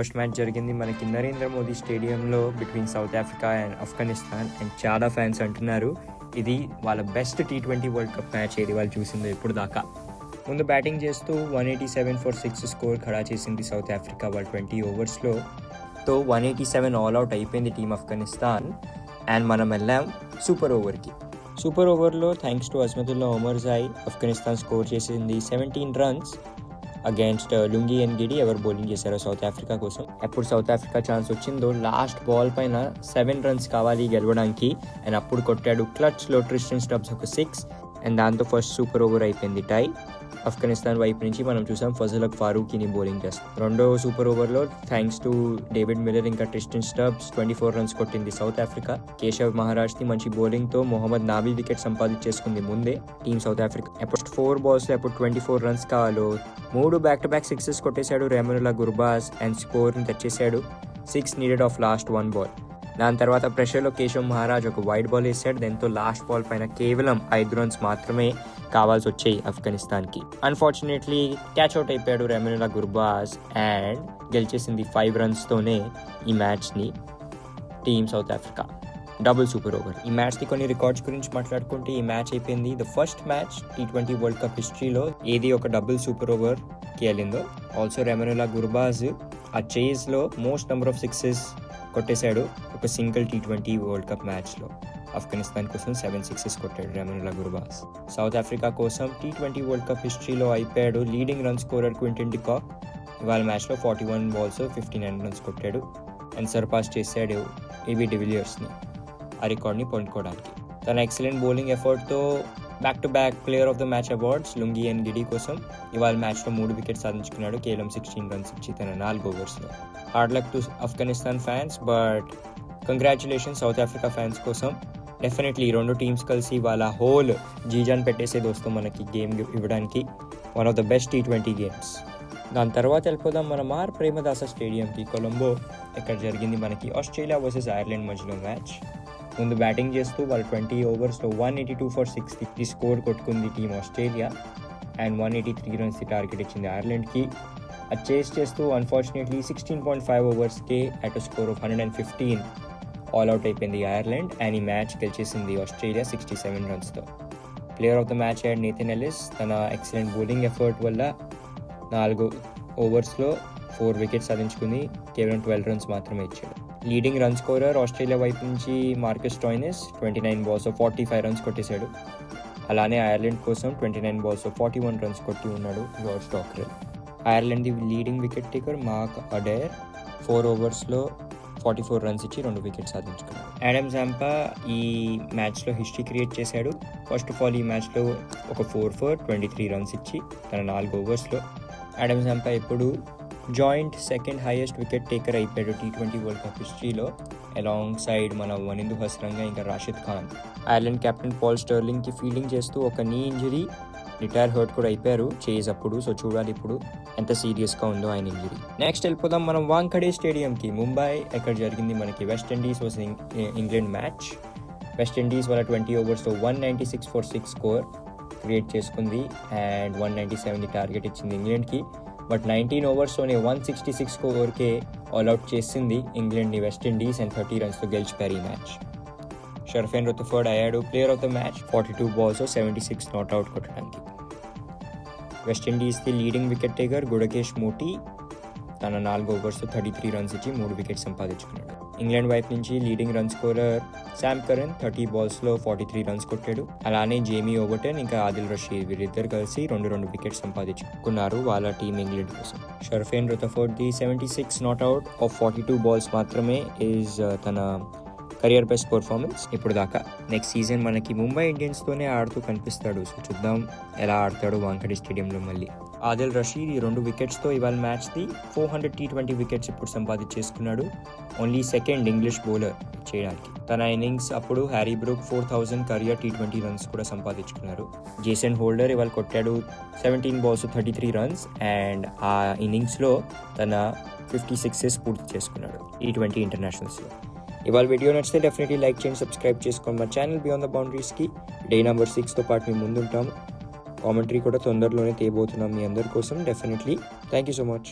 First match జరిగింది మనకి నరేంద్ర మోదీ స్టేడియంలో between south Africa and Afghanistan. And చాలా ఫ్యాన్స్ అంటున్నారు ఇది వాళ్ళ best T20 world cup match ఏది వాళ్ళు చూసిందో ఇప్పుడు దాకా. ముందు బ్యాటింగ్ చేస్తూ 187 for 6 స్కోర్ ఖడా చేసింది సౌత్ ఆఫ్రికా వాళ్ళ 20 ఓవర్స్లో. 187 ఆల్అవుట్ అయిపోయింది టీమ్ ఆఫ్ఘనిస్తాన్. అండ్ మనం వెళ్ళాం సూపర్ ఓవర్కి. సూపర్ ఓవర్లో thanks to Azmatullah Omarzai Afghanistan score చేసింది 17 runs అగేన్స్ట్ లుంగి అండ్ గిడి ఎవరు బౌలింగ్ చేశారో సౌత్ ఆఫ్రికా కోసం. ఎప్పుడు సౌత్ ఆఫ్రికా ఛాన్స్ వచ్చిందో లాస్ట్ బాల్ పైన 7 runs కావాలి గెలవడానికి. అండ్ అప్పుడు కొట్టాడు క్లచ్లో ట్రిస్టన్ స్టబ్స్ ఒక 6. అండ్ దాంతో ఫస్ట్ సూపర్ ఓవర్ అయిపోయింది టై. ఆఫ్ఘనిస్తాన్ వైపు నుంచి మనం చూసాం ఫజల్ హక్ ఫారూఖీని బౌలింగ్ చేస్తాం. రెండో సూపర్ ఓవర్లో థ్యాంక్స్ టు డేవిడ్ మిల్లర్ ఇంకా ట్రిస్టన్ స్టబ్స్ 24 runs కొట్టింది సౌత్ ఆఫ్రికా. కేశవ్ మహారాజ్ని మంచి బౌలింగ్తో మొహమ్మద్ నాబీ వికెట్ సంపాదించేసుకుంది ముందే టీమ్ సౌత్ ఆఫ్రికా. ఎప్పుడు 4 balls ఎప్పుడు 24 runs కావాలో 3 back-to-back sixes కొట్టేశాడు రెమనుల్లా గుర్బాజ్ అండ్ స్కోర్ని తెచ్చేశాడు. 6 needed ఆఫ్ లాస్ట్ 1 ball. దాని తర్వాత ప్రెషర్లో కేశవ్ మహారాజ్ ఒక వైడ్ బాల్ వేసాడు. దాంతో లాస్ట్ బాల్ పైన కేవలం 5 runs మాత్రమే కావాల్సి వచ్చాయి ఆఫ్ఘనిస్తాన్కి. అన్ఫార్చునేట్లీ క్యాచ్ అవుట్ అయిపోయాడు రెమనుల్లా గుర్బాజ్ అండ్ గెలిచేసింది 5 runsతోనే ఈ మ్యాచ్ని team South Africa. Double super over. ఈ మ్యాచ్కి కొన్ని రికార్డ్స్ గురించి మాట్లాడుకుంటే ఈ మ్యాచ్ అయిపోయింది the first match T20 world cup హిస్టరీలో ఏది ఒక డబుల్ సూపర్ ఓవర్కి వెళ్ళిందో. ఆల్సో రెమనుల్లా గుర్బాజ్ ఆ చేజ్లో మోస్ట్ నెంబర్ ఆఫ్ సిక్సెస్ కొట్టేశాడు ఒక సింగిల్ T20 వరల్డ్ కప్ మ్యాచ్లో. ఆఫ్ఘనిస్తాన్ కోసం 7 sixes కొట్టాడు రెమనుల్లా గుర్బాజ్. సౌత్ ఆఫ్రికా కోసం T20 వరల్డ్ కప్ హిస్టరీలో అయిపోయాడు leading run scorer Quinton de. Kock మ్యాచ్లో 41 balls 59 runs కొట్టాడు అండ్ సర్పాస్ చేశాడు ఏబీ డివిలియర్స్ని ఆ రికార్డ్ని పొందుకోవడానికి. తన ఎక్సలెంట్ బౌలింగ్ ఎఫర్ట్తో back to back player of the match awards Lungi Ngidi కోసం ఇవాళ మ్యాచ్లో 3 wickets సాధించుకున్నాడు కేవలం 16 runs ఇచ్చి తన 4 ఓవర్స్లో. Hard luck to Afghanistan fans, but congratulation South Africa fans కోసం. డెఫినెట్లీ రెండు టీమ్స్ కలిసి వాళ్ళ హోల్ జీజాన్ పెట్టేసేది వస్తాం మనకి గేమ్ ఇవ్వడానికి. One of the best T20 games. దాని తర్వాత వెళ్ళిపోదాం మనం ఆర్ ప్రేమదాస స్టేడియంకి కొలంబో. ఇక్కడ జరిగింది మనకి ఆస్ట్రేలియా వర్సెస్ ఐర్లాండ్ మధ్యలో మ్యాచ్. ముందు బ్యాటింగ్ చేస్తూ వాళ్ళ 20 ఓవర్స్లో 182 for 6 స్కోర్ కొట్టుకుంది team Australia. And 183 runs target ఇచ్చింది ఐర్లాండ్కి. అది చేస్తూ అన్ఫార్చునేట్లీ 16.5 ఓవర్స్కే అట్ స్కోర్ ఆఫ్ 115 ఆల్అవుట్ అయిపోయింది ఐర్లాండ్. అండ్ ఈ మ్యాచ్ గెలిచేసింది ఆస్ట్రేలియా 67 runsతో. ప్లేయర్ ఆఫ్ ద మ్యాచ్ అయ్యాడు నేథన్ ఎల్లిస్. తన ఎక్సలెంట్ బౌలింగ్ ఎఫర్ట్ వల్ల 4 ఓవర్స్లో 4 wickets సాధించుకుని కేవలం 12 runs మాత్రమే ఇచ్చాడు. లీడింగ్ రన్ స్కోరర్ ఆస్ట్రేలియా వైపు నుంచి మార్కస్ స్టాయినిస్ 29 balls 45 runs కొట్టేశాడు. అలానే ఐర్లాండ్ కోసం 29 balls 41 runs కొట్టి ఉన్నాడు George Dockrell. Ireland the leading wicket taker Mark Adair 4 ఓవర్స్లో 44 runs ఇచ్చి 2 wickets సాధించుకున్నాడు. యాడమ్ జాంపా ఈ మ్యాచ్లో హిస్టరీ క్రియేట్ చేశాడు. ఫస్ట్ ఆఫ్ ఆల్ ఈ మ్యాచ్లో ఒక 4 for 23 runs ఇచ్చి తన 4 ఓవర్స్లో. యాడమ్ జాంపా ఇప్పుడు joint second highest wicket taker అయిపోయాడు T20 వరల్డ్ కప్ హిస్టరీలో అలాంగ్ సైడ్ మన వనిందు హస్రంగా ఇంకా Rashid Khan. Ireland captain Paul స్టర్లింగ్కి ఫీల్డింగ్ చేస్తూ ఒక నీ ఇంజరీ రిటైర్ హర్ట్ కూడా అయిపోయారు చేసేటప్పుడు. సో చూడాలి ఇప్పుడు ఎంత సీరియస్గా ఉందో ఆయన ఇంజరీ. నెక్స్ట్ వెళ్ళిపోదాం మనం వాంఖడే స్టేడియంకి ముంబై. ఎక్కడ జరిగింది మనకి West Indies versus England match. West Indies వాళ్ళ 20 ఓవర్స్లో 196 for 6 స్కోర్ క్రియేట్ చేసుకుంది అండ్ 197 టార్గెట్ ఇచ్చింది ఇంగ్లాండ్కి. బట్ 19 ఓవర్స్లోనే 166 స్కోర్కే ఆల్అవుట్ చేసింది ఇంగ్లాండ్ని వెస్టిండీస్ అండ్ 30 runsతో గెలిచిపోయారు ఈ మ్యాచ్. షర్ఫెన్ రుతుఫర్డ్ అయ్యాడు player of the match 42 balls 76 not out కొట్టడానికి. వెస్టిండీస్ది leading wicket taker Gudakesh Motie తన 4 ఓవర్స్లో 33 runs ఇచ్చి 3 wickets సంపాదించుకున్నాడు. ఇంగ్లాండ్ వైపు నుంచి leading run scorer Sam Curran 30 balls 43 runs కొట్టాడు. అలానే జేమీ ఓవర్టన్ ఇంకా ఆదిల్ రషీద్ వీరిద్దరు కలిసి 2 wickets సంపాదించుకున్నారు వాళ్ళ టీమ్ ఇంగ్లాండ్ కోసం. షర్ఫెన్ రుతఫర్డ్ది 76 నాట్అవుట్ ఆఫ్ 42 balls మాత్రమే ఈజ్ తన కెరియర్ బెస్ట్ పర్ఫార్మెన్స్ ఇప్పుడు దాకా. నెక్స్ట్ సీజన్ మనకి ముంబై ఇండియన్స్తోనే ఆడుతూ కనిపిస్తాడు. సో చూద్దాం ఎలా ఆడతాడు వాంఖడే స్టేడియంలో మళ్ళీ. ఆదిల్ రషీద్ ఈ 2 wicketsతో ఇవాళ మ్యాచ్ది 400 T20 wickets ఇప్పుడు సంపాదించేసుకున్నాడు. ఓన్లీ సెకండ్ ఇంగ్లీష్ బౌలర్ చేయడానికి. తన ఇన్నింగ్స్ అప్పుడు Harry Brook 4000 career T20 runs కూడా సంపాదించుకున్నారు. జేసన్ హోల్డర్ ఇవాళ కొట్టాడు 17 balls 33 runs అండ్ ఆ ఇన్నింగ్స్లో తన 56 పూర్తి చేసుకున్నాడు T20 ఇంటర్నేషనల్స్లో. ఇవాళ వీడియో నచ్చితే డెఫినెట్లీ లైక్ చేయండి, సబ్స్క్రైబ్ చేసుకోండి మా ఛానల్ బియాండ్ ద బౌండరీస్కి. డే నెంబర్ 6తో పాటు మేము ముందుంటాము. కామెంటరీ కూడా తొందరలోనే తేబోతున్నాం మీ అందరి కోసం. Definitely thank you so much.